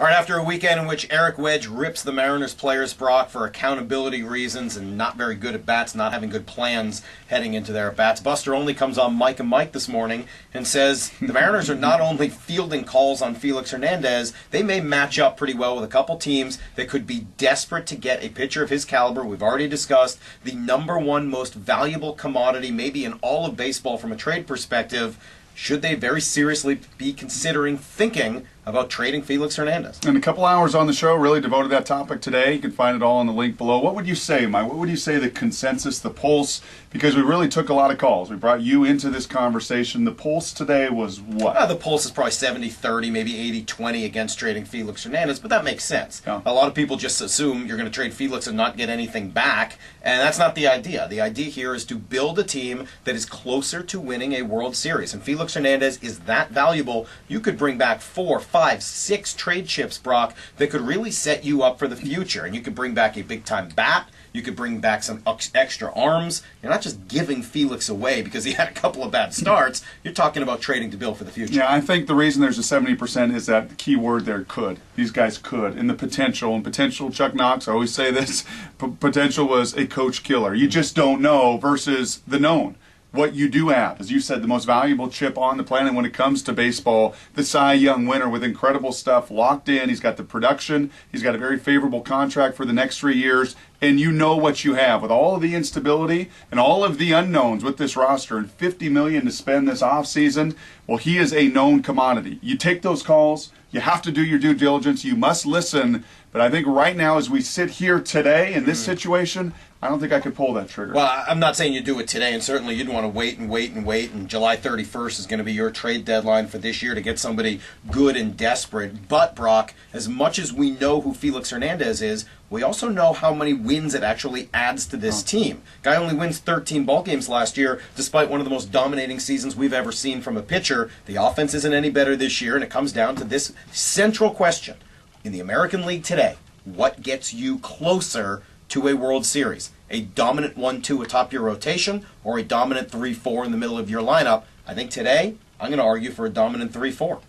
All right, after a weekend in which Eric Wedge rips the Mariners players, Brock, for accountability reasons and not very good at bats, not having good plans heading into their at-bats, Buster Olney comes on Mike and Mike this morning and says the Mariners are not only fielding calls on Felix Hernandez, they may match up pretty well with a couple teams that could be desperate to get a pitcher of his caliber. We've already discussed the number one most valuable commodity maybe in all of baseball from a trade perspective. Should they very seriously be considering thinking about trading Felix Hernandez? And a couple hours on the show really devoted to that topic today. You can find it all in the link below. What would you say, Mike? What would you say the consensus, the pulse? Because we really took a lot of calls. We brought you into this conversation. The pulse today was what? The pulse is probably 70-30, maybe 80-20 against trading Felix Hernandez, but that makes sense. Yeah. A lot of people just assume you're going to trade Felix and not get anything back, and that's not the idea. The idea here is to build a team that is closer to winning a World Series, and Felix Hernandez is that valuable. You could bring back 4, 5, 6 trade chips, Brock, that could really set you up for the future, and you could bring back a big-time bat. You could bring back some extra arms. You're not just giving Felix away because he had a couple of bad starts. You're talking about trading to build for the future. Yeah, I think the reason there's a 70% is that key word there, could. These guys could. And the potential. And potential, Chuck Knox, I always say this, potential was a coach killer. You just don't know versus the known. What you do have, as you said, the most valuable chip on the planet when it comes to baseball, the Cy Young winner with incredible stuff locked in. He's got the production. He's got a very favorable contract for the next 3 years. And you know what you have with all of the instability and all of the unknowns with this roster and $50 million to spend this offseason. Well, he is a known commodity. You take those calls. You have to do your due diligence. You must listen. But I think right now, as we sit here today in this situation, I don't think I could pull that trigger. Well, I'm not saying you do it today, and certainly you'd want to wait and wait and wait, and July 31st is going to be your trade deadline for this year to get somebody good and desperate. But, Brock, as much as we know who Felix Hernandez is, we also know how many wins it actually adds to this team. Guy only wins 13 ball games last year, despite one of the most dominating seasons we've ever seen from a pitcher. The offense isn't any better this year, and it comes down to this central question. In the American League today, what gets you closer to a World Series? A dominant 1-2 atop your rotation or a dominant 3-4 in the middle of your lineup? I think today I'm going to argue for a dominant 3-4.